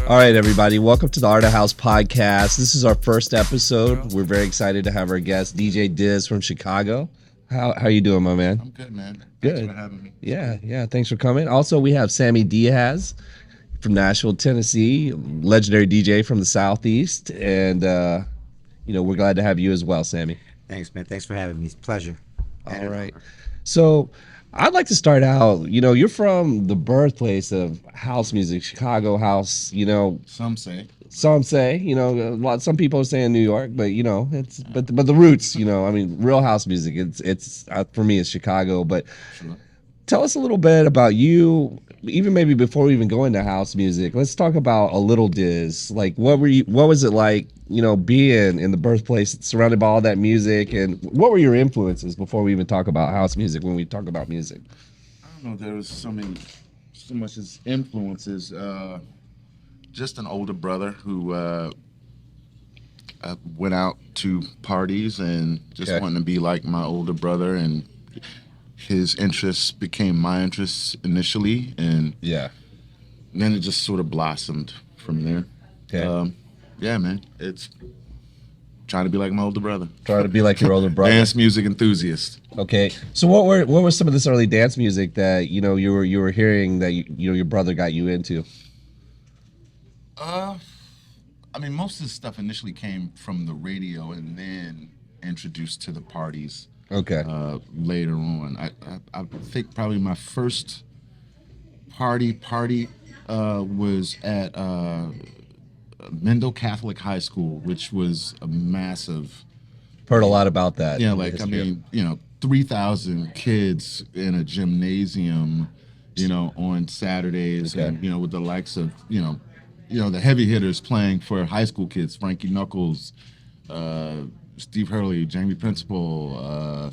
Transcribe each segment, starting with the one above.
All right, everybody. Welcome to the Art of House podcast. This is our first episode. We're very excited to have our guest, DJ Diz from Chicago. How you doing, my man? I'm good, man. Good. Thanks for having me. Yeah. Thanks for coming. Also, we have Sammy Diaz from Nashville, Tennessee, legendary DJ from the Southeast. And, we're glad to have you as well, Sammy. Thanks, man. Thanks for having me. It's a pleasure. All right. So I'd like to start out, you're from the birthplace of house music, Chicago house, Some say. Some say, some people are saying New York, but but the roots, real house music. It's for me, it's Chicago. But Sure. tell us a little bit about you, even maybe before we even go into house music. Let's talk about a little Diz. Like, what was it like, being in the birthplace, surrounded by all that music, and what were your influences before we even talk about house music? When we talk about music, I don't know. There was so much as influences. Just an older brother who went out to parties and just wanted to be like my older brother, and his interests became my interests initially, and then it just sort of blossomed from there. Yeah, man, it's trying to be like my older brother. Trying to be like your older brother. Dance music enthusiast. Okay, so what were some of this early dance music that you were hearing that your brother got you into? Most of the stuff initially came from the radio and then introduced to the parties. Okay. Later on, I think probably my first party was at Mendel Catholic High School, which was a massive. Heard a lot about that. Yeah, 3,000 kids in a gymnasium, on Saturdays, and with the likes of the heavy hitters playing for high school kids: Frankie Knuckles, Steve Hurley, Jamie Principal.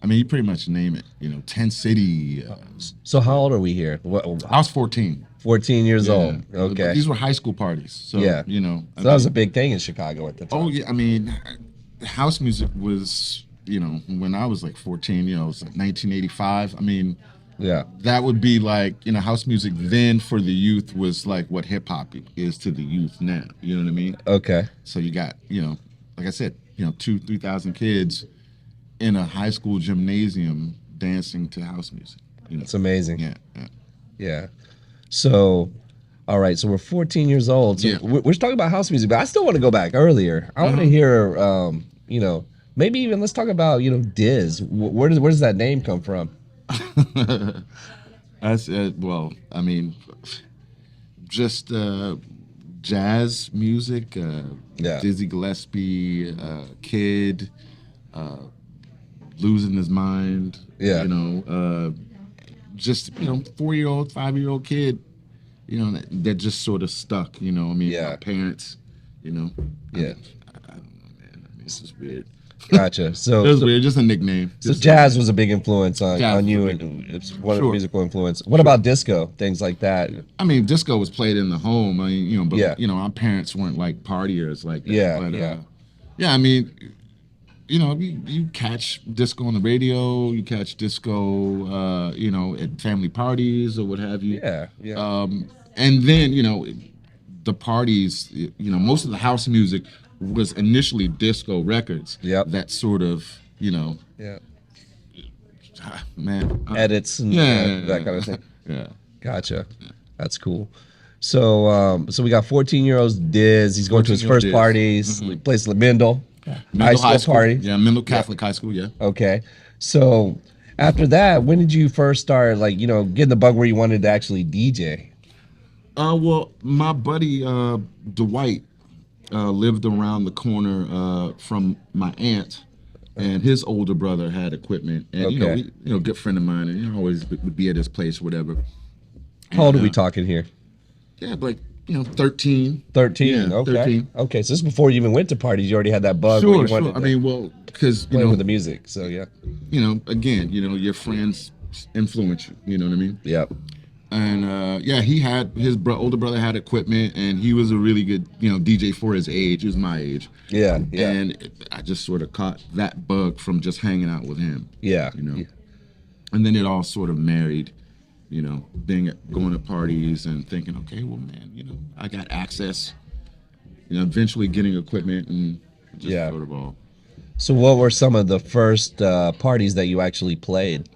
You pretty much name it. 10 City. So how old are we here? I was 14. 14 years old. Okay. But these were high school parties. So, So that was a big thing in Chicago at the time. Oh, yeah. House music was, when I was like 14, it was like 1985. That would be like, house music then for the youth was like what hip hop is to the youth now. You know what I mean? Okay. So you got, like I said, 3,000 kids in a high school gymnasium dancing to house music. It's amazing. Yeah. So, all right. So we're 14 years old. So we're talking about house music, but I still want to go back earlier. I want to hear, maybe even let's talk about, Diz. Where does that name come from? Just jazz music. Dizzy Gillespie, kid, losing his mind. Just 4-year-old, 5-year-old kid. That just sort of stuck. My parents. I don't know, man. This is weird. Gotcha. So it was weird, just a nickname. So jazz was a big influence on you, and it's one of the musical influence. What about disco, things like that? Disco was played in the home. Our parents weren't like partiers like that. You catch disco on the radio, you catch disco, at family parties or what have you. And then, the parties, most of the house music was initially disco records. That sort of, edits and that kind of thing. Gotcha. That's cool. So we got 14-year-old Diz. He's going to his first parties. He plays Mendel. Mendel High School party. Yeah, Mendel Catholic High School. Yeah. Okay. So after that, when did you first start, getting the bug where you wanted to actually DJ? Well, my buddy Dwight lived around the corner from my aunt, and his older brother had equipment. And good friend of mine, and always would be at his place, whatever. How old are we talking here? Yeah, like 13. 13. Yeah, Okay. 13. Okay. So this is before you even went to parties. You already had that bug. Sure. I mean, well, because play with the music. So yeah. Again, your friends influence you. You know what I mean? Yep. And he had his older brother had equipment, and he was a really good DJ for his age. He was my age. Yeah. And I just sort of caught that bug from just hanging out with him. Yeah. And then it all sort of married. Going to parties and thinking, okay, well, man, I got access. Eventually getting equipment and just sort of all. So what were some of the first parties that you actually played?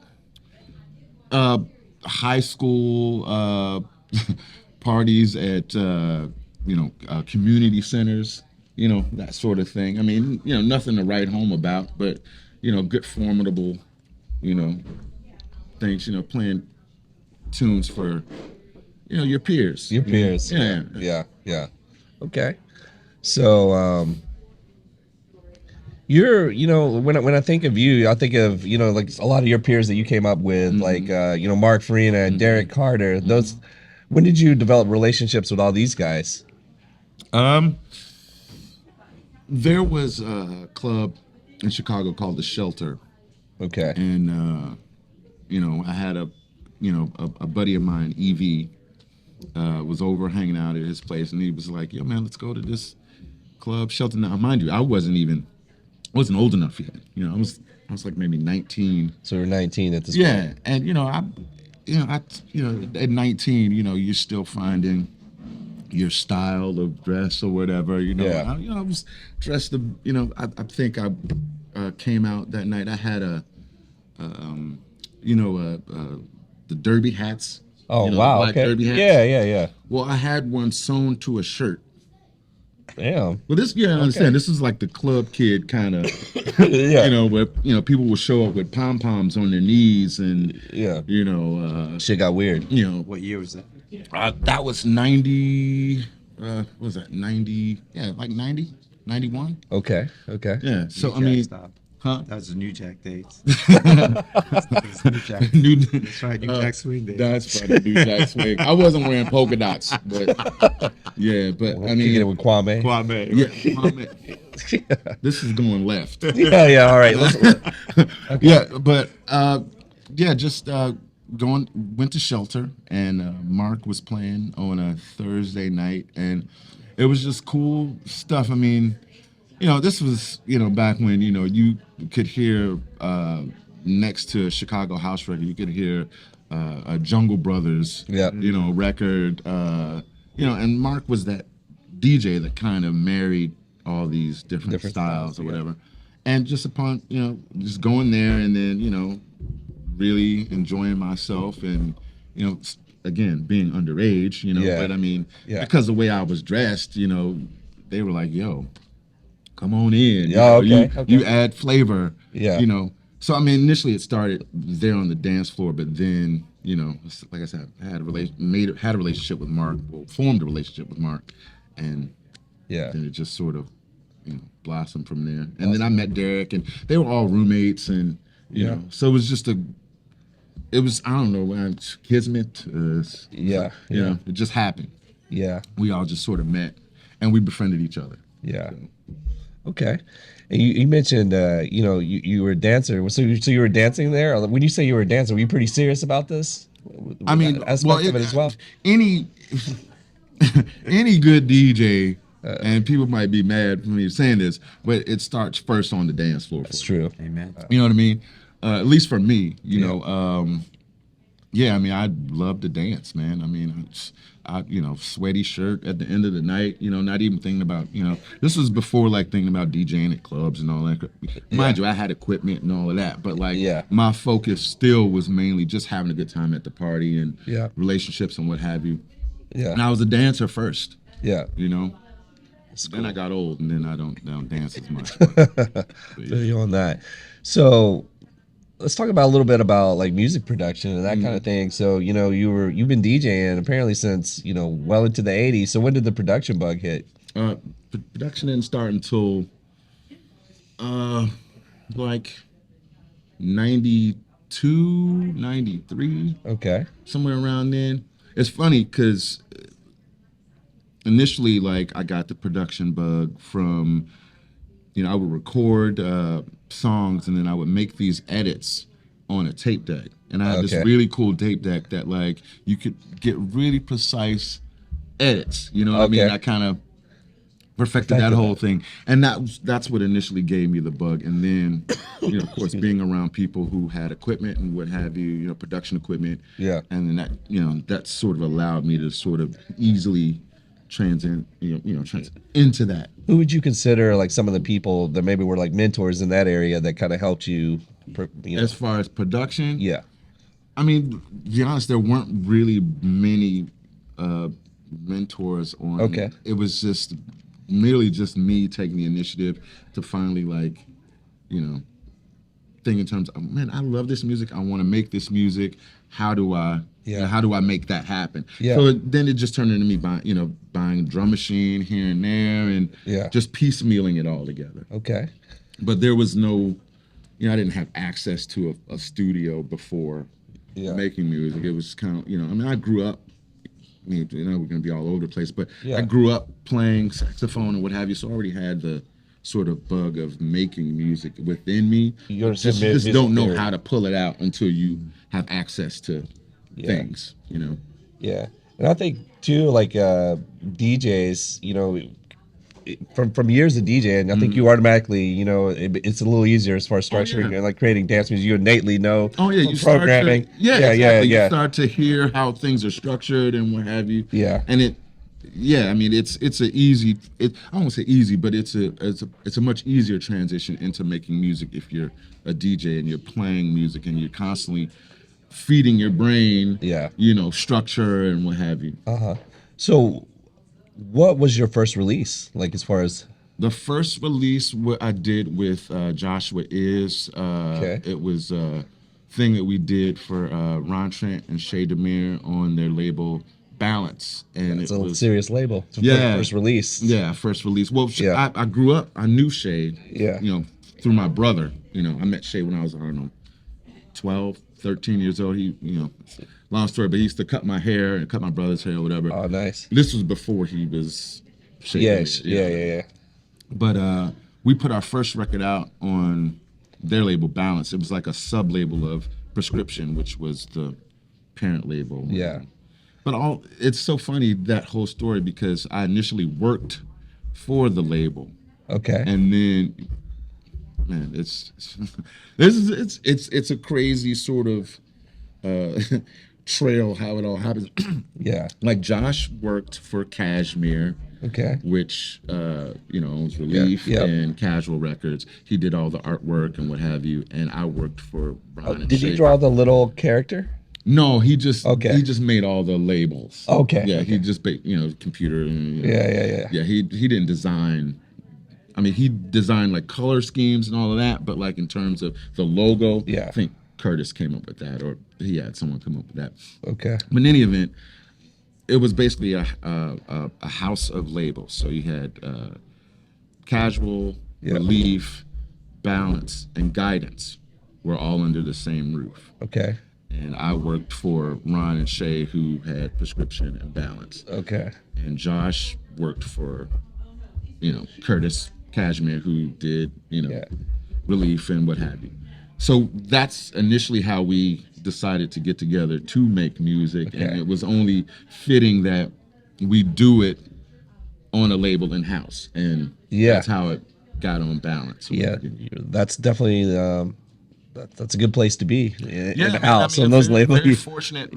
High school parties at community centers, that sort of thing. I mean, nothing to write home about, but good formidable, things. Playing tunes for your peers. Your peers. Yeah. Okay. So you're when I think of you, I think of like a lot of your peers that you came up with, like Mark Farina and Derek Carter. Those, when did you develop relationships with all these guys? There was a club in Chicago called The Shelter. Okay. And I had a buddy of mine, EV, was over hanging out at his place, and he was like, "Yo, man, let's go to this club, Shelter." Now, mind you, I wasn't old enough yet. I was like maybe 19. So you're 19 at this point. Yeah, and at 19, you're still finding your style of dress or whatever. I was dressed. I think I came out that night. I had the derby hats. Oh, wow. Black Okay. derby hats. Yeah. Well, I had one sewn to a shirt. Damn. Well, I understand. This is like the club kid kind of, where people will show up with pom poms on their knees and shit got weird. What year was that? That was 90. What was that? 90? Yeah, like 90, 91. Okay. Yeah. So New Jack stop. Huh? That was the New Jack dates. New Jack. That's right, New Jack swing days. That's funny, New Jack swing. I wasn't wearing polka dots, but yeah, but I mean, kicking it with Kwame. Yeah, Kwame. This is going left. Yeah. All right. Okay. Yeah, but just went to Shelter, and Mark was playing on a Thursday night, and it was just cool stuff. I mean, this was, back when, you could hear next to Chicago house record, you could hear a Jungle Brothers, record, and Mark was that DJ that kind of married all these different styles or whatever. And just upon, just going there and then, really enjoying myself and, again, being underage, but I mean, because the way I was dressed, they were like, yo, come on in. You add flavor. Yeah. So I mean, initially it started there on the dance floor, but then like I said, I had a relationship with Mark, formed a relationship with Mark, and then it just sort of blossomed from there. And then I met Derek, and they were all roommates, and so it was just it was I don't know, kismet. It just happened. Yeah. We all just sort of met, and we befriended each other. Yeah. So. Okay. And you mentioned, you were a dancer. So you were dancing there? When you say you were a dancer, were you pretty serious about this? I mean, aspect of it as well? Any good DJ, and people might be mad for me saying this, but it starts first on the dance floor. That's true. Amen. You know what I mean? At least for me, I mean, I love to dance, man. I mean, sweaty shirt at the end of the night, not even thinking about, this was before like thinking about DJing at clubs and all that. Mind you, I had equipment and all of that, but my focus still was mainly just having a good time at the party and relationships and what have you. Yeah. And I was a dancer first. Yeah. Then I got old and then I don't dance as much. Feel you on that. So let's talk about a little bit about like music production and that kind of thing. So, you've been DJing apparently since, well into the 80s. So when did the production bug hit? Production didn't start until like 92, 93. Okay. Somewhere around then. It's funny because initially, like, I got the production bug from, I would record songs, and then I would make these edits on a tape deck. And I had this really cool tape deck that, like, you could get really precise edits. You know what I mean? I kind of perfected that whole thing. And that's what initially gave me the bug. And then, of course, being around people who had equipment and what have you, production equipment. Yeah. And then that sort of allowed me to sort of easily transit into that. Who would you consider like some of the people that maybe were like mentors in that area that kind of helped you? As far as production? Yeah. I mean, to be honest, there weren't really many mentors on. Okay. It was just merely just me taking the initiative to finally, like, think in terms of, man, I love this music. I want to make this music. How do I make that happen? Yeah. So then it just turned into me buying a drum machine here and there, and just piecemealing it all together. Okay. But there was no, I didn't have access to a studio before making music. It was kind of, I grew up, we're going to be all over the place, but I grew up playing saxophone and what have you, so I already had the sort of bug of making music within me. You just don't know how to pull it out until you have access to things, Yeah. And I think too, like DJs, from years of DJing, I think you automatically, it's a little easier as far as structuring and like creating dance music. You innately know you programming. You start to hear how things are structured and what have you. Yeah. And it's an easy. I won't say easy, but it's a much easier transition into making music if you're a DJ and you're playing music and you're constantly feeding your brain, structure and what have you. So, what was your first release? Like, as far as the first release, what I did with Joshua is it was a thing that we did for Ron Trent and Shay Demir on their label Balance, and it's a serious label. It's first release. Yeah, first release. Well, I grew up. I knew Shay. Through my brother. I met Shay when I was 12, 13 years old. He, long story, but he used to cut my hair and cut my brother's hair or whatever. Oh, nice. This was before he was Shay. Yeah. But we put our first record out on their label Balance. It was like a sub-label of Prescription, which was the parent label. Yeah. But it's so funny, that whole story, because I initially worked for the label. Okay. And then, man, it's a crazy sort of trail how it all happens. Yeah. Like Josh worked for Cashmere. Okay. Which owns Relief and Casual Records. He did all the artwork and what have you, and I worked for Brian. Did you draw the little character? No, he just made all the labels. Okay. Yeah, he just computer. And, Yeah. Yeah, he didn't design. I mean, he designed like color schemes and all of that, but like in terms of the logo, I think Curtis came up with that, or he had someone come up with that. Okay. But in any event, it was basically a house of labels. So you had Casual, Relief, Balance, and Guidance were all under the same roof. Okay. And I worked for Ron and Shay, who had Prescription and Balance. Okay. And Josh worked for, Curtis Cashmere, who did, Relief and what have you. So that's initially how we decided to get together to make music. Okay. And it was only fitting that we do it on a label in-house. And that's how it got on Balance. Yeah, that's definitely... That's a good place to be in the house on those labels. Very fortunate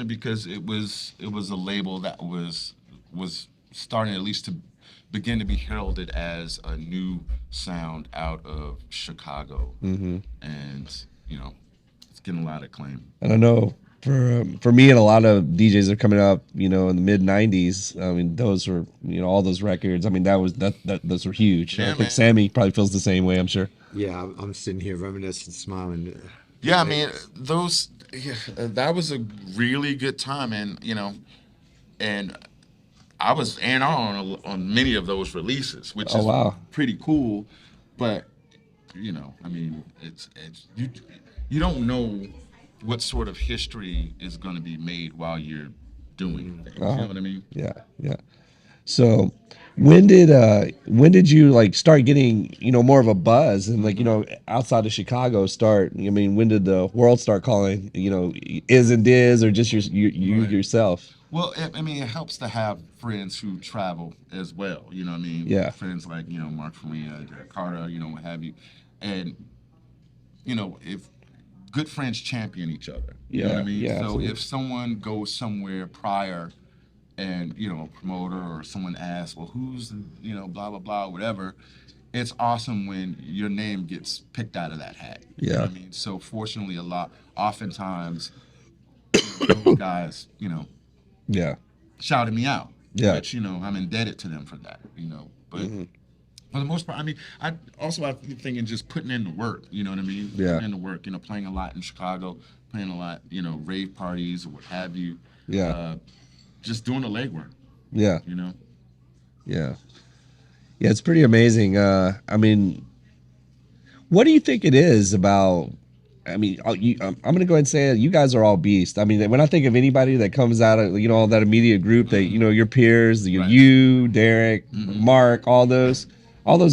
because it was a label that was starting at least to begin to be heralded as a new sound out of Chicago, and it's getting a lot of acclaim. And I know for me and a lot of DJs that are coming up, in the mid '90s. I mean, those were all those records. I mean, those were huge. Yeah, I think Sammy probably feels the same way. I'm sure. Yeah, I'm sitting here reminiscing, smiling. Yeah, I mean, that was a really good time, and I was on many of those releases, which is pretty cool. But I mean, it's you don't know what sort of history is going to be made while you're doing things. You know what I mean? Yeah. So when did you like start getting, more of a buzz and like, outside of Chicago start, I mean, when did the world start calling, is and Diz or just you Right. yourself? Well, I mean, it helps to have friends who travel as well. You know what I mean? Yeah. Friends like, Mark Farina, Derek Carter, what have you. And, if good friends champion each other, you know what I Yeah. mean? Yeah, So absolutely. if someone goes somewhere prior and, a promoter or someone asks, well, who's, blah, blah, blah, whatever, it's awesome when your name gets picked out of that hat. You know Yeah. what I mean? So fortunately, oftentimes, those guys, Yeah. shouted me out, Yeah. which I'm indebted to them for that. But Hmm. for the most part, I mean, I've been thinking just putting in the work. You know what I mean? Yeah. Putting in the work. Playing a lot in Chicago, playing a lot, rave parties or what have you. Yeah. Uh, just doing the legwork. Yeah. You know. Yeah. Yeah, it's pretty amazing. I mean, what do you think it is about? I mean, I'm going to go ahead and say it. You guys are all beasts. I mean, when I think of anybody that comes out of all that immediate group, that your peers, Right. you, Derek, Mm-hmm. Mark, all those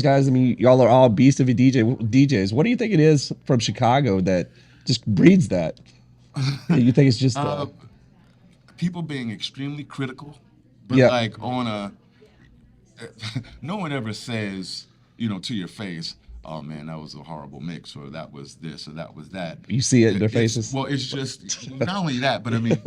guys. I mean, y'all are all beasts of a DJs. What do you think it is from Chicago that just breeds that? You think it's just People being extremely critical, but yeah, like on a no one ever says, to your face, "Oh man, that was a horrible mix," or "That was this," or "That was that." you see it in their It's faces. well, it's just not only that, but I mean,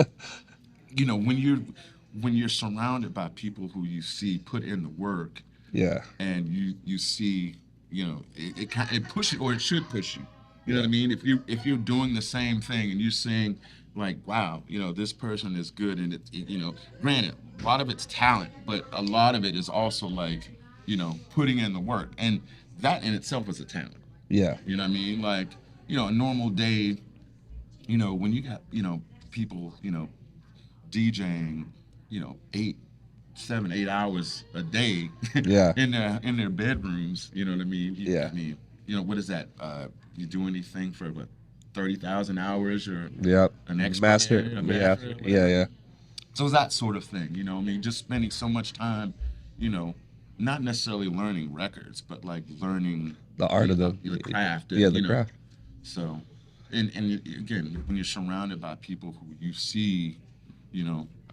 when you're surrounded by people who you see put in the work, Yeah, and you see, it pushes or it should push you. You know yeah, what I mean? If you're doing the same thing and you're saying like, wow, this person is good, and granted, a lot of it's talent, but a lot of it is also like, putting in the work, and that in itself is a talent. yeah, You know what I mean? Like, a normal day, when you got, people, DJing, 8 7 8 hours a day yeah, in their bedrooms. You know what I mean? yeah, I mean, what is that? You do anything for what, 30,000 hours or yeah. an expert, Master, a yeah, master, yeah, whatever. yeah. So it's that sort of thing. I mean, just spending so much time, you know, not necessarily learning records, but like learning The art of the craft, yeah, and the craft. so, and again, when you're surrounded by people who you see, I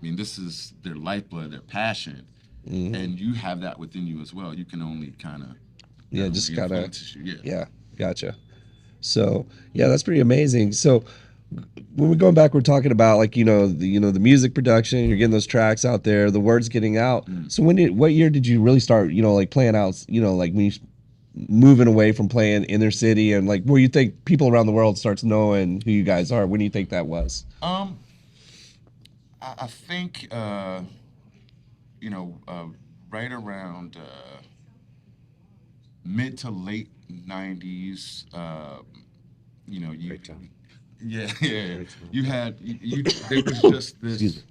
mean, this is their lifeblood, their passion, Hmm. and you have that within you as well. You can only kind of Yeah, that just only gotta. influences you. Yeah. Yeah, gotcha. So yeah, that's pretty amazing. So when we're going back, we're talking about like the music production. You're getting those tracks out there, the words getting out. Mm. So what year did you really start? Like playing out. Like when you moving away from playing inner city and like where you think people around the world starts knowing who you guys are. When do you think that was? Um, I think you know, uh, right around mid to late '90s. You Great time. yeah, yeah. Great time. You had you. There was just Excuse me.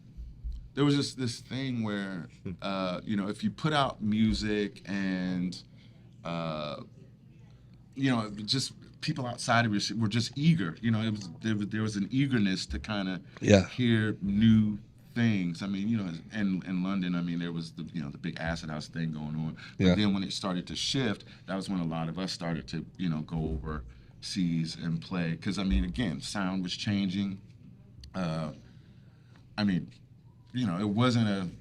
this thing where if you put out music and uh, just people outside of your were just eager. There was an eagerness to kind of Yeah, hear new things. I mean, in London, I mean, there was the big acid house thing going on. But yeah, then when it started to shift, that was when a lot of us started to go overseas and play. Because I mean, again, sound was changing. Uh, I mean, it wasn't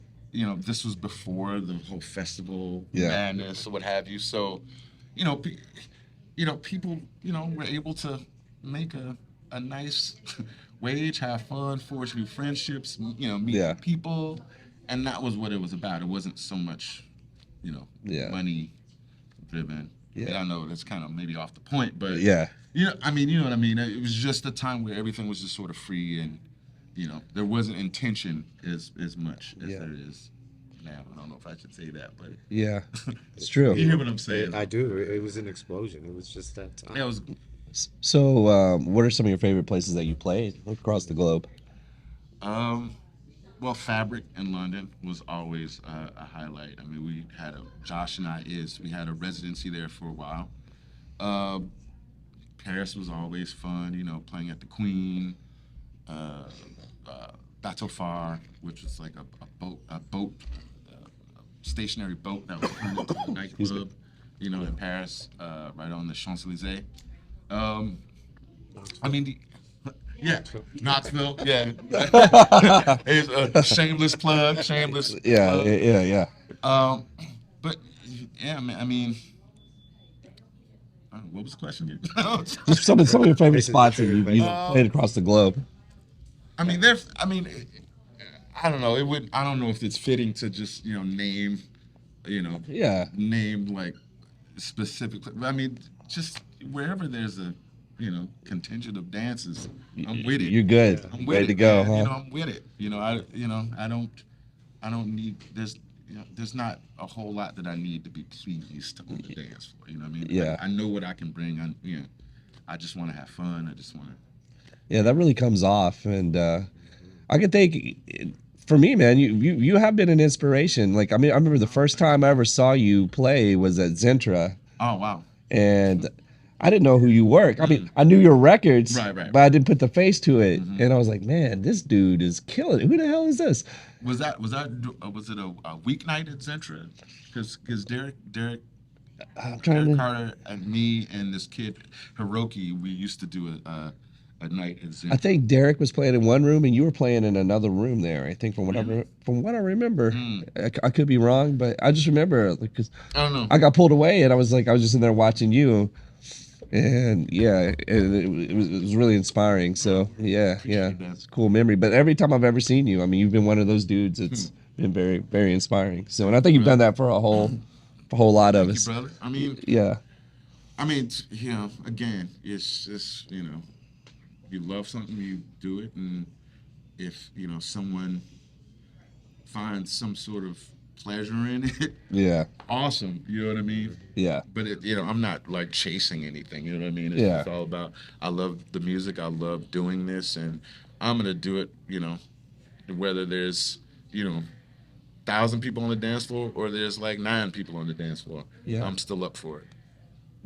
this was before the whole festival yeah, madness or what have you. So, you know, pe- people, were able to make a nice wage, have fun, forge new friendships, meet yeah, new people, and that was what it was about. It wasn't so much, yeah, money driven. yeah, And I know that's kind of maybe off the point, but yeah, I mean, you know what I mean. It was just a time where everything was just sort of free, and there wasn't intention as much as yeah, there is now. I don't know if I should say that, but yeah. It's true. you hear what I'm saying. I do. It was an explosion. It was just that time. Yeah, it was. So, what are some of your favorite places that you played across the globe? Um, well, Fabric in London was always a highlight. I mean, Josh and we had a residency there for a while. Uh, Paris was always fun, playing at the Queen, uh, Bateau Phare, which was like a boat stationary boat that was turned into a nightclub, in Paris, right on the Champs-Elysees. I mean, yeah, Knoxville, yeah. It's a shameless plug, shameless Yeah, plug. yeah. But yeah, man, I mean, what was the question again? Just some of your favorite spots that you've places. played across the globe. I mean, I don't know. I don't know if it's fitting to just name, Yeah. name like specific. I mean, just wherever there's a contingent of dances, I'm with it. You're good. I'm with Ready it, to go, man. huh? I'm with it. I don't need there's not a whole lot that I need to be pleased on the dance floor. You know what I mean? Yeah. I know what I can bring. I just want to have fun. I just want to. Yeah, that really comes off, and I can think, for me, man, you have been an inspiration. Like, I mean, I remember the first time I ever saw you play was at Zentra. Oh wow! And I didn't know who you were. I mean, I knew your records, Right. but I didn't put the face to it. And I was like, man, this dude is killing it. Who the hell is this? Was it a weeknight at Zentra? Because Derek Carter and me and this kid Hiroki, we used to do a night at Zentra. I think Derek was playing in one room and you were playing in another room there. I think from what I remember, I could be wrong, but I just remember because I don't know. I got pulled away and I was just in there watching you. And yeah, it was really inspiring. So yeah, it's a cool memory. But every time I've ever seen you, I mean, you've been one of those dudes that's been very, very inspiring. So, and I think you've done that for a whole lot of us. Thank you, brother. I mean, yeah. I mean, again, it's just you love something, you do it, and if someone finds some sort of pleasure in it, yeah, awesome. You know what I mean? Yeah. But I'm not like chasing anything. You know what I mean? It's just all about. I love the music. I love doing this, and I'm gonna do it. Whether there's 1,000 people on the dance floor or there's like 9 people on the dance floor. Yeah. I'm still up for it.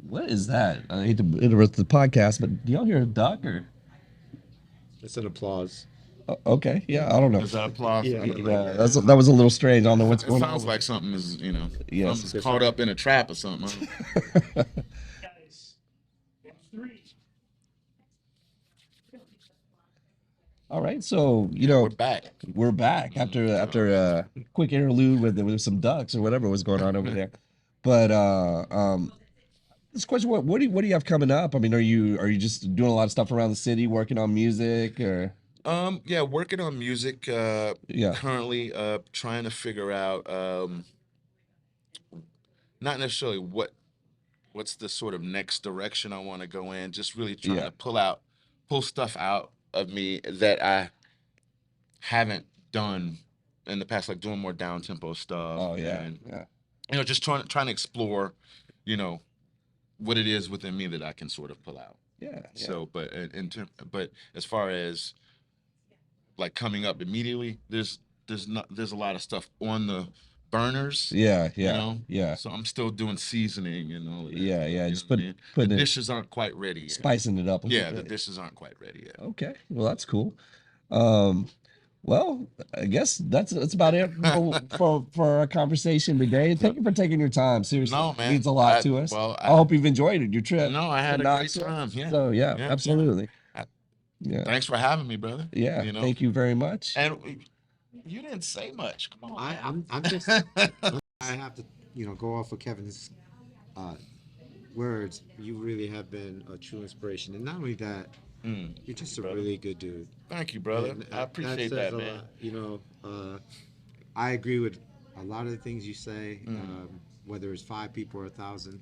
What is that? I hate to interrupt the podcast, but do y'all hear a duck or? It's an applause. Okay, yeah, I don't know. Is that applause? Yeah. That was a little strange. I don't know what's going on. It sounds like something is, Yes. something's caught up in a trap or something. All right, so we're back after a quick interlude with some ducks or whatever was going on over there. But this question, what do you have coming up? I mean, are you just doing a lot of stuff around the city, working on music, or? Yeah, working on music. Currently, trying to figure out, not necessarily what's the sort of next direction I want to go in. Just really trying to pull stuff out of me that I haven't done in the past, like doing more down tempo stuff. Oh yeah, and just trying to explore, what it is within me that I can sort of pull out. Yeah. So, but but as far as like coming up immediately, there's a lot of stuff on the burners. Yeah. So I'm still doing seasoning and all of that. Yeah. Just putting the dishes aren't quite ready yet. Spicing it up. The dishes aren't quite ready yet. Okay, well that's cool. Well, I guess that's about it for our conversation today. Thank you for taking your time. Seriously, no, man, it means a lot to us. Well, I hope you've enjoyed it, your trip. No, I had a great time. Yeah. So absolutely. Yeah. Thanks for having me, brother. Yeah. Thank you very much. And you didn't say much. Come on. I'm just. I have to, go off of Kevin's words. You really have been a true inspiration, and not only that, you're just a really good dude. Thank you, brother. And I appreciate that, man. I agree with a lot of the things you say. Whether it's 5 people or 1,000,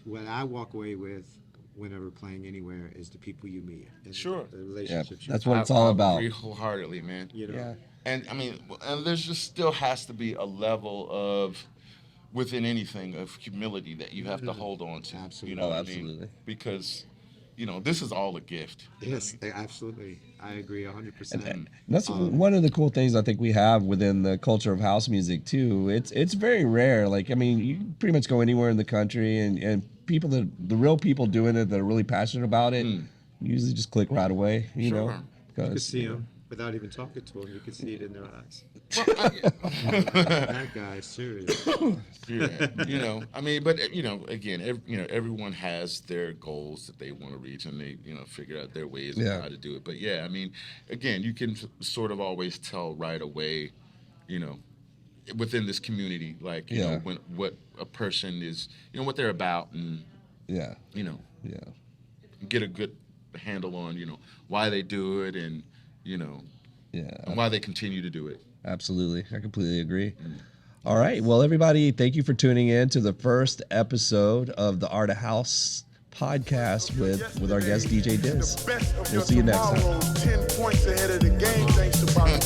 what I walk away with whenever playing anywhere is the people you meet. And sure. The relationships. That's what it's all about. I agree wholeheartedly, man. Yeah. And I mean, and there's just still has to be a level of, within anything, of humility that you have to hold on to. Absolutely. You know what absolutely. I mean? Because, this is all a gift. Yes, absolutely. I agree 100%. And that's one of the cool things I think we have within the culture of house music too. It's very rare. Like, I mean, you can pretty much go anywhere in the country and people the real people doing it that are really passionate about it usually just click right away, You can see them. without even talking to them. You can see it in their eyes. Well, That guy's serious. yeah, I mean, but again, everyone has their goals that they want to reach, and they, figure out their ways of how to do it. But yeah, I mean, again, you can sort of always tell right away, you know, within this community, like when what a person is, what they're about, and Yeah. you get a good handle on, why they do it, and and why they continue to do it. Absolutely. I completely agree. All right. Well, everybody, thank you for tuning in to the first episode of the Art of House podcast with our guest DJ Diz. We'll see you next time. 10 points ahead of the game thanks to Bobby.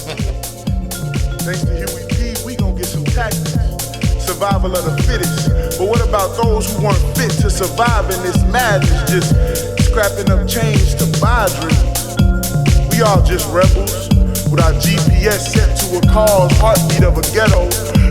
Thanks to Huey P, we gonna get some tactics. Survival of the fittest. But what about those who weren't fit to survive in this madness? Just scrapping up change to buy a dream. We all just rebels with our GPS set to a cause, heartbeat of a ghetto.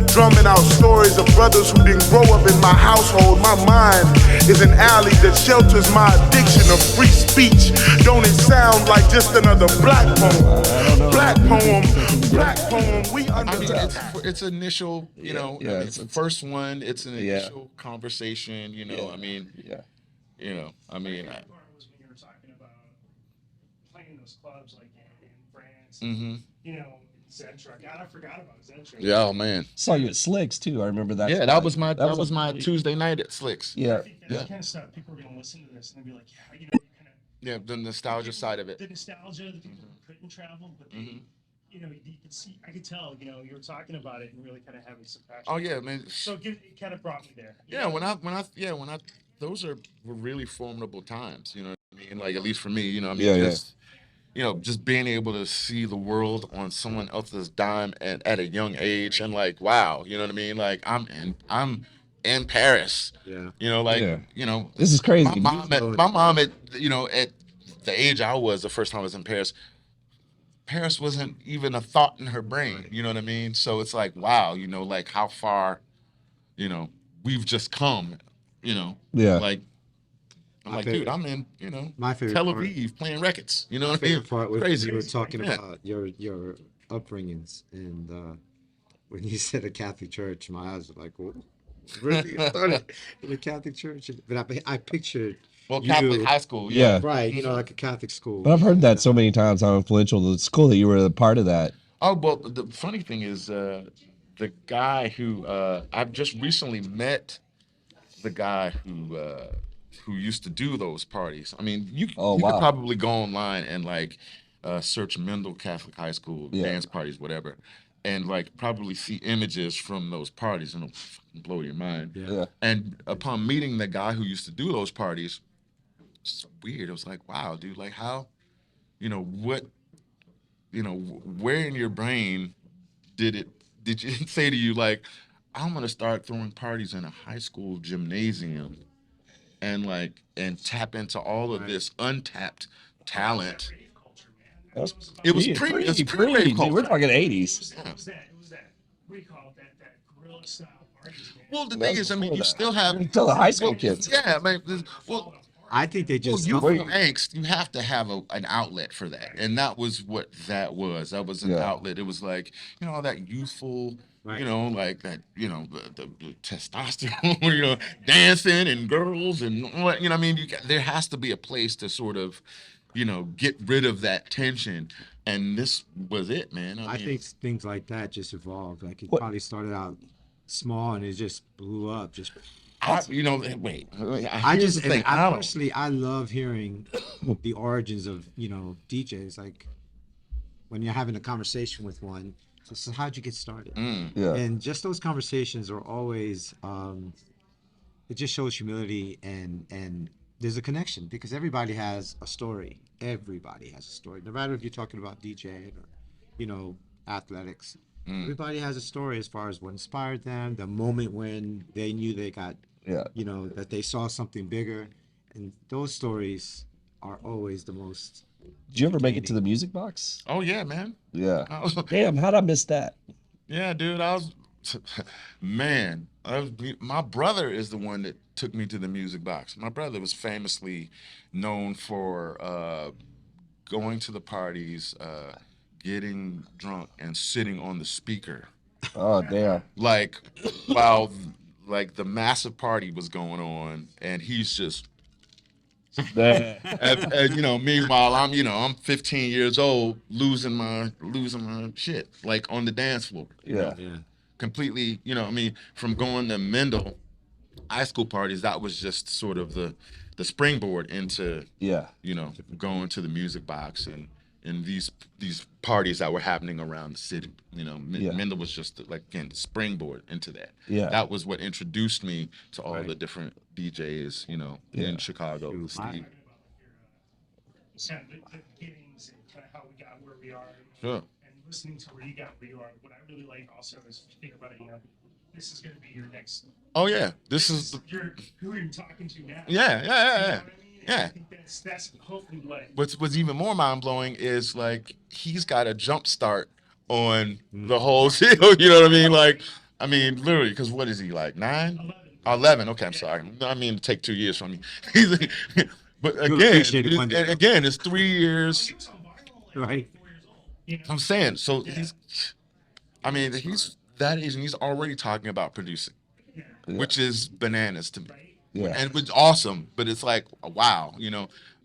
Drumming out stories of brothers who didn't grow up in my household. My mind is an alley that shelters my addiction of free speech. Don't it sound like just another black poem? Black poem, black poem. We understand. It's initial, it's the first one. It's an initial conversation. I mean, I mean. Was when you were talking about playing those clubs like in France. Zentra. God, I forgot about Zentra. Yeah, oh man. Saw you at Slicks too. I remember that. Yeah, that was my Tuesday night at Slicks. Yeah. I think that's kind of stuff. People are gonna listen to this and they'll be like, you kind of. Yeah, the nostalgia side of it. The nostalgia, the people who couldn't travel, but they, you could see. I could tell. You were talking about it and really kind of having some passion. Oh yeah, man. So it kind of brought me there. When I those were really formidable times. You know what I mean? Like at least for me. Just being able to see the world on someone else's dime at a young age, and like, wow, you know what I mean? Like I'm in Paris. Yeah. This is crazy. My mom at the age I was the first time I was in Paris wasn't even a thought in her brain. You know what I mean? So it's like, wow, like how far, we've just come. Yeah. Like. I'm like, dude, I'm in, my favorite Tel Aviv playing records. You know what I mean? Part was crazy. You were talking about your upbringings, and when you said a Catholic church, my eyes were like, "Whoa, really? You started in a Catholic church?" But I pictured Catholic high school, yeah, right? Like a Catholic school. But I've heard that so many times how influential the school that you were a part of that. Oh well, the funny thing is, the guy who I've just recently met, the guy who used to do those parties. I mean, you could probably go online and like search Mendel Catholic High School dance parties, whatever, and like probably see images from those parties, and it'll fucking blow your mind. Yeah. And upon meeting the guy who used to do those parties, it's weird. It was like, wow, dude, like how, what, where in your brain did you say to you like, I'm gonna start throwing parties in a high school gymnasium? And tap into all of this untapped talent. It was pre-rave culture. We're talking 80s. It was that what do you call it? That guerrilla style parties, man. Well, the thing is, I mean, you still have tell the high school kids. Yeah, man. Well, I think they just youthful angst. You have to have an outlet for that, and that was what that was. That was an outlet. It was like all that youthful. Right. Like that, the testosterone, dancing and girls and what, I mean, there has to be a place to sort of, get rid of that tension. And this was it, man. I think things like that just evolved. Like it probably started out small and it just blew up. Wait. I love hearing the origins of, DJs. Like when you're having a conversation with one. So how'd you get started? Yeah. And just those conversations are always, it just shows humility and there's a connection because everybody has a story. Everybody has a story. No matter if you're talking about DJing or, athletics. Everybody has a story as far as what inspired them, the moment when they knew they got, that they saw something bigger. And those stories are always the most. Did you ever make it to the music box? Oh yeah, man. Yeah. Damn, how'd I miss that? Yeah, dude. My brother is the one that took me to the music box. My brother was famously known for going to the parties, getting drunk and sitting on the speaker, Oh damn. like while like the massive party was going on, and he's just. And, you know, meanwhile, I'm 15 years old, losing my shit, like on the dance floor. Yeah. Completely, I mean, from going to Mendel high school parties, that was just sort of the springboard into, Yeah. going to the music box and these parties that were happening around the city. Mendel was just like, again, the springboard into that. Yeah. That was what introduced me to all the different DJs, in Chicago. Steve. Kind of the beginnings and kind of how we got where we are. Sure. And listening to where you got where you are, what I really like also is if you think about it, this is going to be your next. Oh yeah, this is who you're talking to now. Yeah. You know what I mean? And Yeah. I think that's hopefully what. What's even more mind blowing is like he's got a jump start on the whole deal. You know what I mean? Like, I mean, literally, because what is he like 9? 11. Okay, I'm sorry. I mean, to take 2 years from you. But again, it's 3 years. He was on viral, Right. 4 years old. I'm saying, so he's that age and he's already talking about producing, which is bananas to me. Yeah. And it's awesome, but it's like, wow,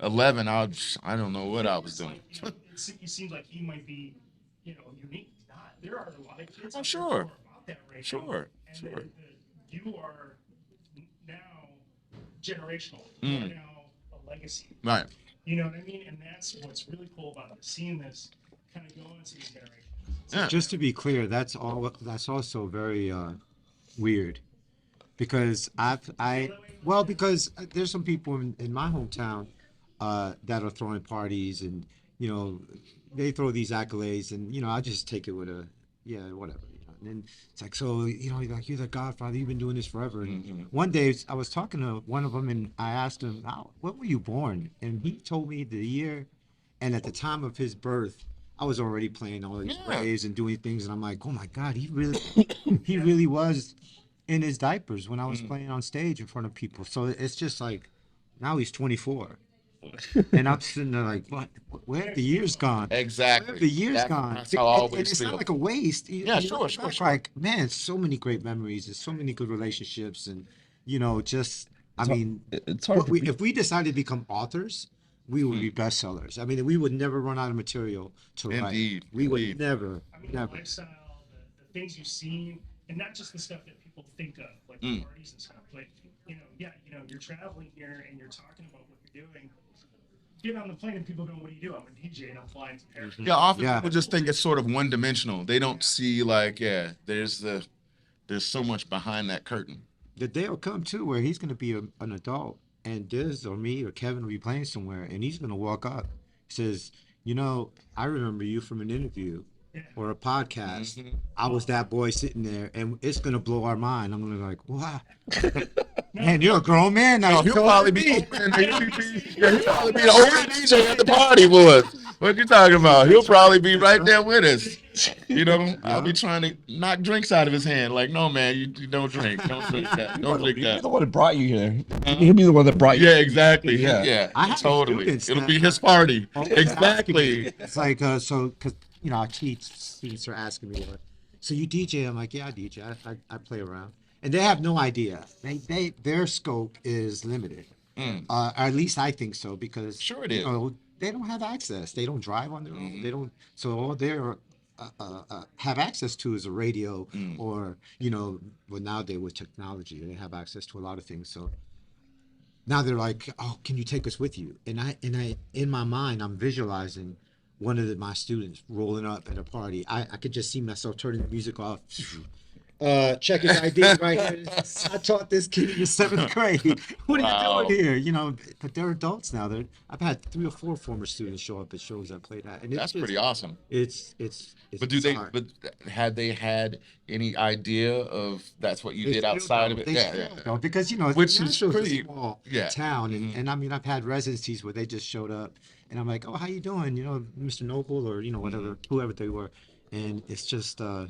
11, I don't know what I was doing. It seems like he might be, unique. Not. There are a lot of kids. I'm sure. About that right Sure. now. Sure. And you are now generational. You are now a legacy. Right. You know what I mean? And that's what's really cool about seeing this kind of go into these generations. Yeah. Just to be clear, that's also very weird, because because there's some people in my hometown that are throwing parties, and they throw these accolades, and I just take it with a whatever. And then it's like, so like, you're the Godfather, you've been doing this forever. And one day I was talking to one of them, and I asked him, when were you born? And he told me the year, and at the time of his birth, I was already playing all these raves and doing things, and I'm like, oh my God, he really was in his diapers when I was playing on stage in front of people. So it's just like, now he's 24, and I'm sitting there like, what? Where have the years gone? Exactly. Where have the years gone? That's how I always and it's feel. not like a waste. Sure. Like, man, so many great memories and so many good relationships, and It's hard. if we decided to become authors, we would be bestsellers. I mean, we would never run out of material to write. Indeed. We would never. The lifestyle, the things you've seen, and not just the stuff that people think of, like the parties and stuff. But you're traveling here and you're talking about what you're doing. Get on the plane and people go, "What do you do?" I'm a DJ and I'm flying to Paris. Yeah, often people just think it's sort of one dimensional. They don't see like, there's so much behind that curtain. The day will come too where he's going to be an adult, and Diz or me or Kevin will be playing somewhere, and he's going to walk up. He says, I remember you from an interview or a podcast. I was that boy sitting there, and it's going to blow our mind. I'm going to be like, wow. Man, you're a grown man now. He'll probably be the only DJ at the party, boy. What you talking about? He'll probably be right there with us. I'll be trying to knock drinks out of his hand. Like, no, man, you don't drink. Don't drink that. Don't drink You're that. the one that brought you here. He'll be the one that brought you. Yeah, exactly. Yeah. Yeah, totally. students It'll that- be his party. Oh, Exactly. It's like, because, our students are asking me, so you DJ? I'm like, yeah, I DJ. I play around. And they have no idea. Their scope is limited. Or at least I think so, because Sure it is. they don't have access. They don't drive on their own. They don't. So all they have access to is a radio, or nowadays with technology, they have access to a lot of things. So now they're like, oh, can you take us with you? And I in my mind, I'm visualizing one of my students rolling up at a party. I could just see myself turning the music off. Check his ID right here. I taught this kid in the 7th grade. What are you doing here? But they're adults now. I've had 3 or 4 former students show up at shows I played at, and That's pretty awesome. It's But had they had any idea of that's what you did outside of it? Yeah. Because Which is Nashville's pretty- a small yeah. town, and I mean, I've had residencies where they just showed up, and I'm like, oh, how you doing? Mr. Noble, or whatever, whoever they were, and it's just I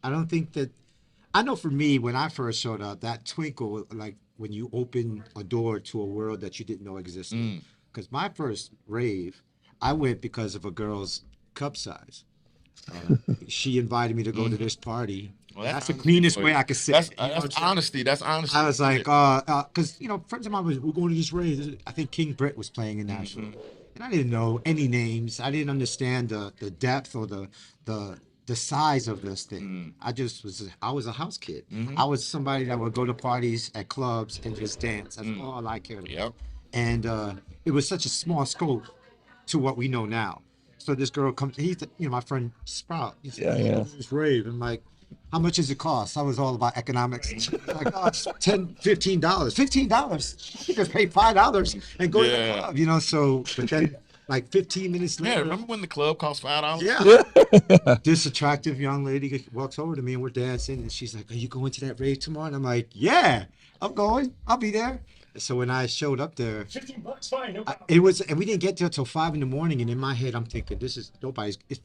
don't think that. I know for me, when I first showed up, that twinkle, like when you open a door to a world that you didn't know existed. Because my first rave, I went because of a girl's cup size. She invited me to go to this party. Well, That's the honesty cleanest for way you. I could say it. That's honesty. That's honesty. I was like, Yeah. because friends of mine we're going to this rave. I think King Britt was playing in Nashville, and I didn't know any names. I didn't understand the depth or the size of this thing. I was a house kid. I was somebody that would go to parties at clubs and just dance. That's all I cared about. Yep. And it was such a small scope to what we know now. So this girl comes, my friend Sprout. He's Yeah. this rave. I'm like, how much does it cost? I was all about economics. Like, oh, it's $10, $15. $15. You just pay $5 and go to the club, so, but then like 15 minutes Yeah, later. remember when the club cost $5? Yeah. This attractive young lady walks over to me and we're dancing and she's like, are you going to that rave tomorrow? And I'm like, yeah, I'm going. I'll be there. So when I showed up there, $15, fine, no problem. it was, and we didn't get there till 5 in the morning. And in my head, I'm thinking, it's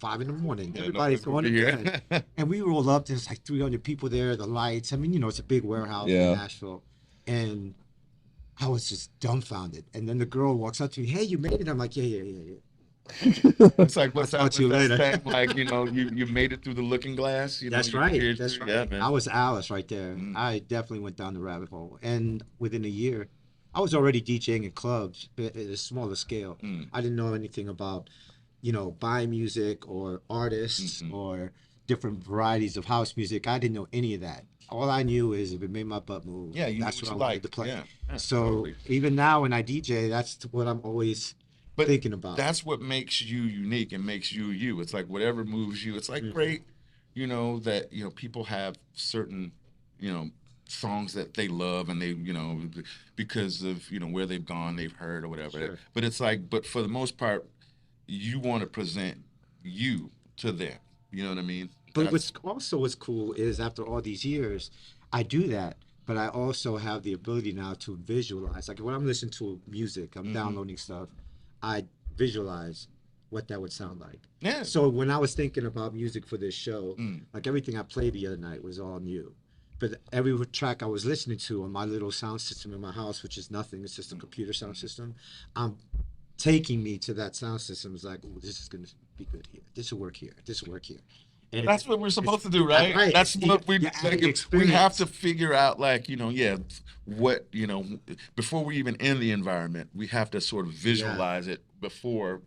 5 in the morning. Everybody's going to bed. And we rolled up. There's like 300 people there. The lights. I mean, it's a big warehouse in Nashville. And I was just dumbfounded. And then the girl walks up to me, hey, you made it. I'm like, yeah. It's like what's I'll talk to you later. Like you made it through the looking glass. That's you right. peered That's through. right. Yeah, man. I was Alice right there. I definitely went down the rabbit hole. And within a year, I was already DJing in clubs at a smaller scale. I didn't know anything about, buying music or artists or different varieties of house music. I didn't know any of that. All I knew is if it made my butt move, that's what I wanted to play. Yeah, so totally. even now when I DJ, that's what I'm always thinking about. That's what makes you unique and makes you you. It's like whatever moves you. It's like great, that people have certain, songs that they love and they, because of where they've gone, they've heard or whatever. Sure. But it's like, but for the most part, you want to present you to them. You know what I mean? But what's cool is after all these years, I do that, but I also have the ability now to visualize. Like when I'm listening to music, I'm downloading stuff, I visualize what that would sound like. Yeah. So when I was thinking about music for this show, like everything I played the other night was all new. But every track I was listening to on my little sound system in my house, which is nothing, it's just a computer sound system, I'm taking me to that sound system. It's like, oh, this is going to be good here. This will work here. This will work here. And that's what we're supposed to do, right? Right. That's what we we have to figure out, like, what, before we even in the environment, we have to sort of visualize it before,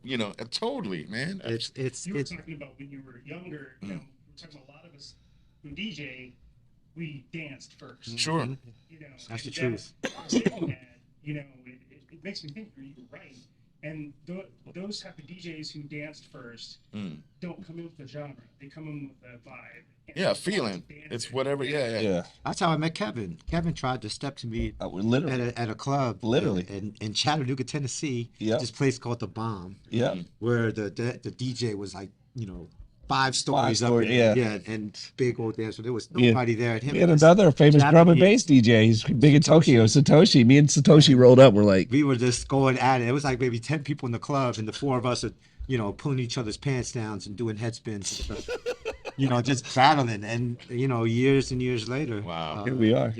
totally, man. You were talking about when you were younger, we were talking about a lot of us who DJ, we danced first. Sure. That's the truth. Saying that, it makes me think you're right. And those type of DJs who danced first don't come in with a genre. They come in with a vibe. Yeah, feeling. It's whatever. Yeah. That's how I met Kevin. Kevin tried to step to me Literally. at a club. Literally. In Chattanooga, Tennessee. Yep. This place called The Bomb. Yeah. Where the DJ was like, 5 stories up. stories, yeah. And big old dance. So there was nobody there at him. We had another famous drum and bass DJ. He's big in Tokyo, Satoshi. Me and Satoshi rolled up. We're like, we were just going at it. It was like maybe 10 people in the club, and the 4 of us are, pulling each other's pants down and doing head spins and stuff. Just battling. And, years and years later. Wow. Here we are.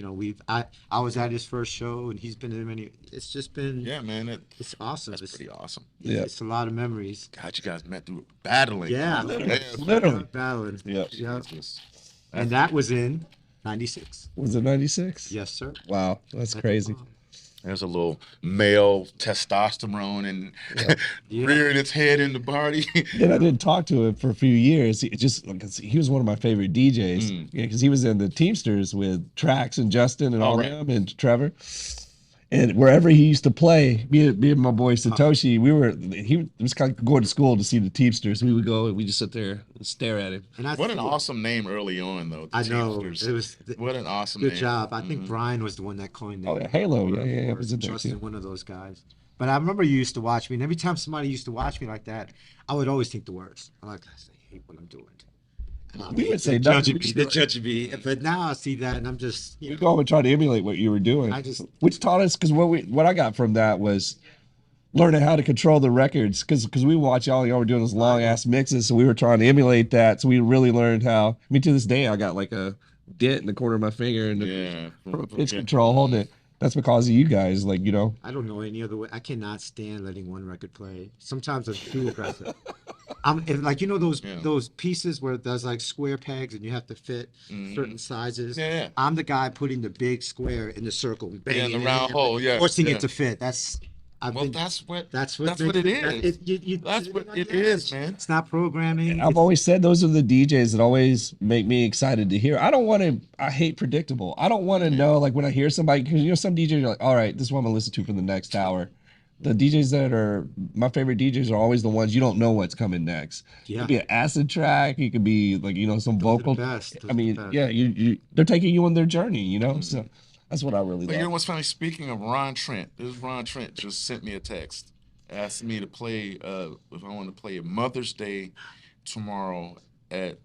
I was at his first show, and he's been in many. It's just been. Yeah, man. It's awesome. That's pretty awesome. Yeah. It's a lot of memories. God, you guys met through battling. Yeah. Literally. Battling. Yep. Yeah. And that was in 96. Was it 96? Yes, sir. Wow. That's crazy. There's a little male testosterone and rearing its head in the party. And I didn't talk to him for a few years. He was one of my favorite DJs. Yeah, because he was in the Teamsters with Trax and Justin and all them and Trevor. And wherever he used to play, me and my boy Satoshi, he was kind of going to school to see the Teamsters. We would go and we just sit there and stare at him. And what an awesome name early on, though. I know. Teamsters. It was what an awesome name. Good job. I think Brian was the one that coined that. Oh, yeah, Halo. Yeah. Was in there Justin, too. one of those guys. But I remember you used to watch me, and every time somebody used to watch me like that, I would always think the worst. I hate what I'm doing. We would say They're nothing. judging me. But now I see that, and I'm just, We go and try to emulate what you were doing, which taught us, because what I got from that was learning how to control the records, because we watch y'all were doing those long ass mixes, so we were trying to emulate that. So we really learned how. I mean, to this day, I got like a dent in the corner of my finger and from pitch control holding it. That's because of you guys, I don't know any other way. I cannot stand letting one record play. Sometimes I'm too aggressive. Like, you know those Yeah. those pieces where there's like square pegs and you have to fit certain sizes. Yeah. I'm the guy putting the big square in the circle, banging the it round in, hole, yeah, forcing yeah. it to fit. That's I Well, think that's what that's what it makes is. That's sitting what on it the is, edge. man. It's not programming. I've It's- always said those are the DJs that always make me excited to hear. I hate predictable. I don't want to know, like when I hear somebody, because some DJs are like, all right, this is what I'm going to listen to for the next hour. The DJs that are my favorite DJs are always the ones you don't know what's coming next. It Yeah. could be an acid track. It could be like, some Those are the vocal. best. Those I are the mean, best. yeah, they're taking you on their journey, So that's what I really But you know love. what's funny? Speaking of Ron Trent, this Ron Trent just sent me a text, asked me to play if I want to play Mother's Day tomorrow at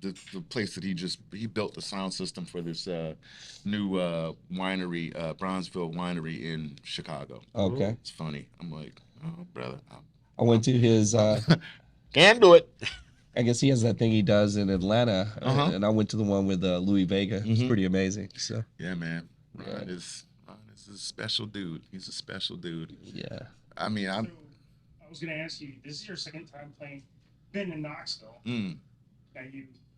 the place that he built the sound system for this new winery, Bronzeville Winery in Chicago. Okay. It's funny. I'm like, oh brother, I went to his, can do it. I guess he has that thing he does in Atlanta, and I went to the one with Louis Vega. It's pretty amazing. So Yeah, man. Ron is a special dude. He's a special dude. yeah. I mean, So, I was going to ask you, this is your second time been in Knoxville. Now,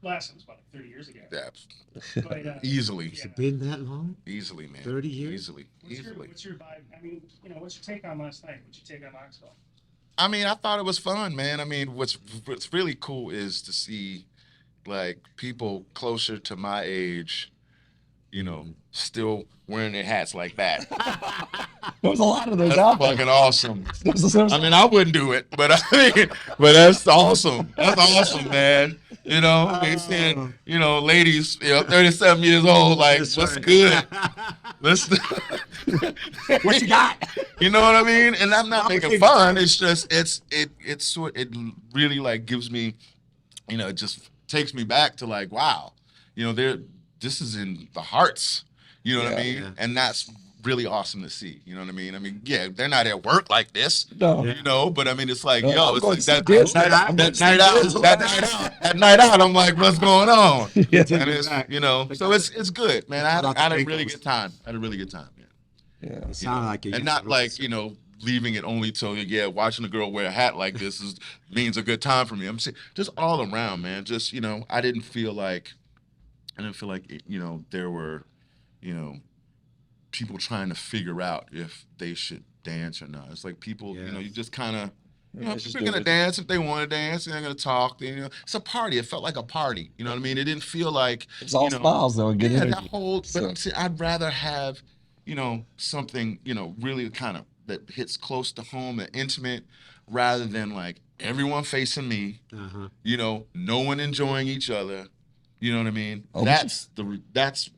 last time was about 30 years ago. But, easily. Has it been that long? Easily, man. 30 years? Easily. What's your vibe? I mean, what's your take on last night? What's your take on Knoxville? I mean, I thought it was fun, man. I mean, what's really cool is to see like people closer to my age, still wearing their hats like that. There was a lot of those That's out there. fucking awesome. There's- I mean, I wouldn't do it, but but that's awesome. That's awesome, man. They saying, ladies, 37 years old, like, That's what's right. good? What you got? You know what I mean? And I'm not making fun. It's just it really like gives me, it just takes me back to like, wow, this is in the hearts. You know what I mean? Yeah. And that's really awesome to see. You know what I mean? I mean, yeah, they're not at work like this. No. But I mean, it's like, I'm it's going like to see that this. night out. I'm like, what's going on? Yeah. And it's, so it's good, man. I had a really good time. Yeah. It sounded like it. And not like, leaving it only till, watching a girl wear a hat like this means a good time for me. I'm saying just all around, man. Just, I didn't feel like, there were, people trying to figure out if they should dance or not. It's like people, you just kind of, people are going to dance if they want to dance, and they're going to talk. It's a party. It felt like a party. You know what I mean? It didn't feel like, It's all smiles though. And good that energy. whole, but So- I'm saying I'd rather have, something, really kind of that hits close to home and intimate rather than like everyone facing me, no one enjoying each other. You know what I mean? Oh, That's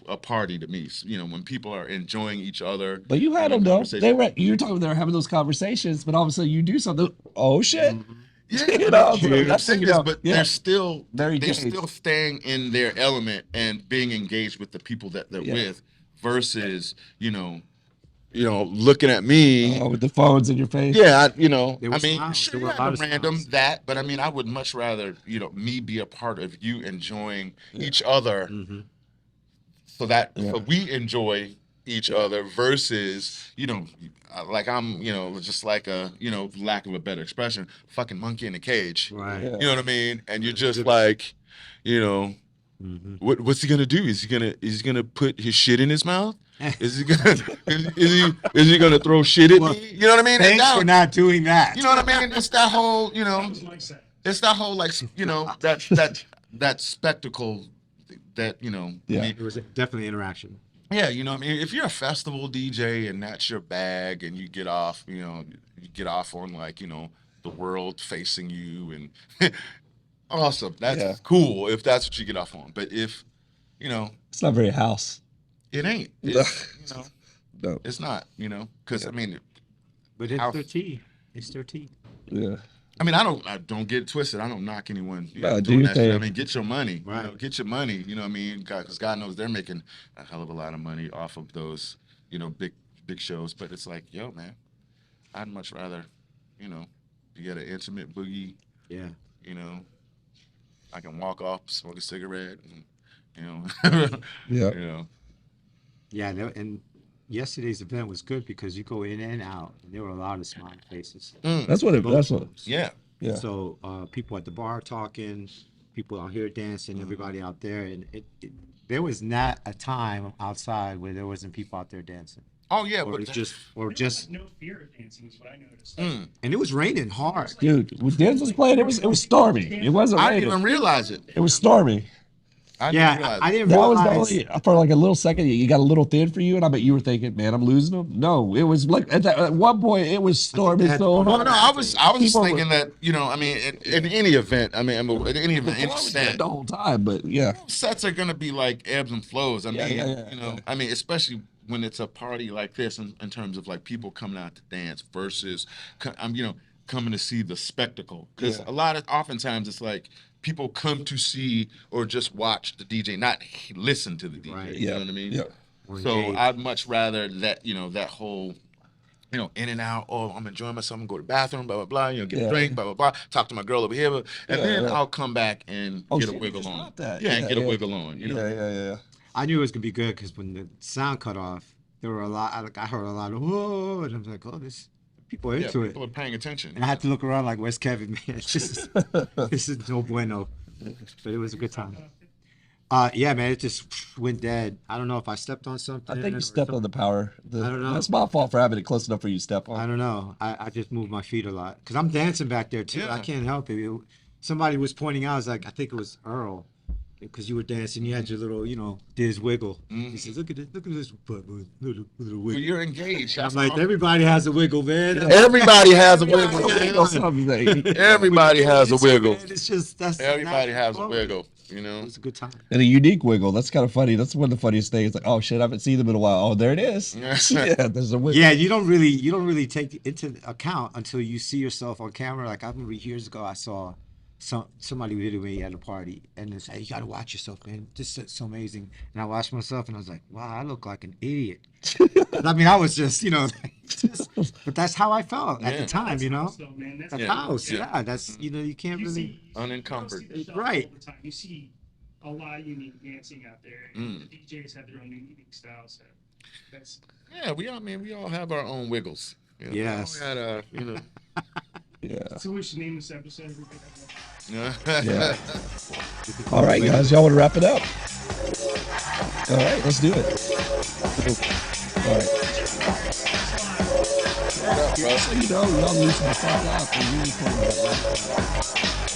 a party to me. When people are enjoying each other. But you had having them though. conversation. You were talking. They were having those conversations, but all of a sudden you do something. Oh shit! Yeah, So that's but they're still They're they're engaged. still staying in their element and being engaged with the people that they're Yeah. with, versus looking at me. with the phones in your face. Yeah, There I were mean, smiles. sure, There were you a lot have of a random smiles. that, but I mean, I would much rather, me be a part of you enjoying each other, so that so we enjoy each other versus, like I'm, just like a, lack of a better expression, fucking monkey in a cage. Right. Yeah. You know what I mean? And you're just like, what's he gonna do? Is he gonna put his shit in his mouth? Is he gonna is he gonna throw shit at me? You know what I mean? Thanks for not doing that. You know what I mean? It's that whole, Mike said. it's that whole like, that spectacle that, Yeah. It was definitely interaction. yeah, I mean, if you're a festival DJ and that's your bag and you get off, on like, the world facing you and awesome. That's cool if that's what you get off on. But if, It's not very house. it ain't, it's, No. it's not, because I mean, But it's How- their tea. It's their tea. Yeah. I mean, I don't get it twisted. I don't knock anyone No, do doing your that shit. I thing. mean, get your money. Right. Get your money. You know what I mean? Because God knows they're making a hell of a lot of money off of those, big shows. But it's like, yo, man, I'd much rather, be at an intimate boogie. Yeah. I can walk off, smoke a cigarette, and, Yeah. Yeah. And yesterday's event was good because you go in and out, and there were a lot of smiling faces. That's what. That's what. Yeah. Yeah. So people at the bar talking, people out here dancing, everybody out there, and there was not a time outside where there wasn't people out there dancing. Oh yeah, Or but it's just, No fear of dancing is what I noticed. and it was raining hard. Dude, when Diz was playing, it was stormy. It wasn't I didn't raining. even realize it. It was stormy. I didn't Yeah, realize I it. didn't That was realize. the only, for like a little second, you got a little thin for you, and I bet you were thinking, man, I'm losing them. No, it was like at one point it was storming had- so Well, hard. no, I was just People thinking that, you know, I mean, in any event, at any event, any set, the whole time, but yeah. sets are gonna be like ebbs and flows. I mean, yeah, you know, I mean, especially when it's a party like this, in terms of like people coming out to dance versus, you know, coming to see the spectacle. Because oftentimes it's like people come to see or just watch the DJ, not listen to the DJ. Right. You know what I mean? Yeah. So engaged. I'd much rather that, you know, that whole, you know, in and out. Oh, I'm enjoying myself. I'm going to go to the bathroom, blah, blah, blah. You know, get a drink, blah, blah, blah. Talk to my girl over here. And then I'll come back and get a shit, wiggle just on. not that. Yeah, and get a wiggle on. You know? Yeah. I knew it was gonna be good because when the sound cut off, there were a lot. I heard a lot of whoa, and I was like, oh, people are into it. People are paying attention. And I had to look around like, where's Kevin, man? This is no bueno. But it was a good time. Yeah, man, it just went dead. I don't know if I stepped on something. I think or you stepped on the power. I don't know. That's my fault for having it close enough for you to step I on. don't know. I just moved my feet a lot because I'm dancing back there too. Yeah. I can't help it. Somebody was pointing out, I was like, I think it was Earl, because you were dancing. You had your little, you know, Diz wiggle. He says, look at this butt, little Well, wiggle. you're engaged. I'm like, everybody has a wiggle, man. Everybody has a wiggle. Something. Everybody has a wiggle. Man, it's just Everybody has a natural. wiggle. You know. It was a good time. And a unique wiggle. That's kind of funny. That's one of the funniest things. Like, oh shit, I haven't seen them in a while. Oh, there it is. Yeah, there's a wiggle. Yeah, you don't really take into account until you see yourself on camera. Like I remember years ago, I saw somebody videoed me at a party, and they said, "Hey, you gotta watch yourself, man. This is so amazing." And I watched myself, and I was like, "Wow, I look like an idiot." I mean, I was just, you know, but that's how I felt at the time, you know. So, man, that's That's Yeah. house, Yeah. yeah. That's, you know, you can't you really. see, Unencumbered. you don't see the shuffle Right. all the time. You see a lot of unique dancing out there. And the DJs have their own unique style. So that's Yeah, we all have our own wiggles. You know, Yes. We all had you know. Yeah. so we should name this episode. Everybody Yeah. All right, guys, y'all want to wrap it up? All right, let's do it. All right. So, you know, y'all lose my fuck up.